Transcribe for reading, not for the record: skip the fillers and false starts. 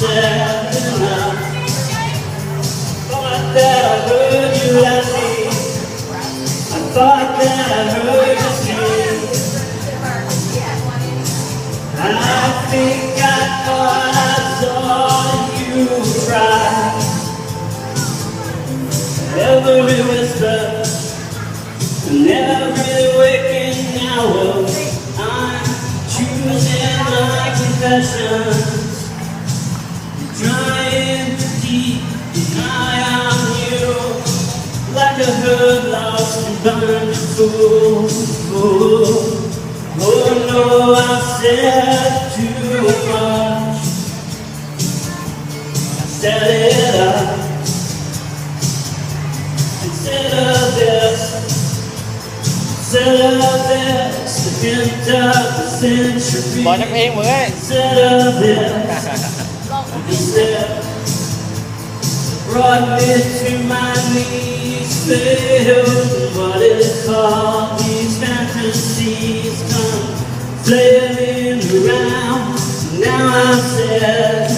myself enough. Thought that I heard you last week. I thought that I heard you speak. I think I thought I saw you cry. Every whisper and every waking hour, I'm choosing my confessions, trying to keep an eye on you, like a herd lost and burned fool. Oh no, I've said too much. I set it up instead of this. Instead of this, the hint of the century. บอกนักเพลงมึงเอ้ย Instead of this, instead brought me to my knees, filled what is called these fantasies come flailing around. Now I'm set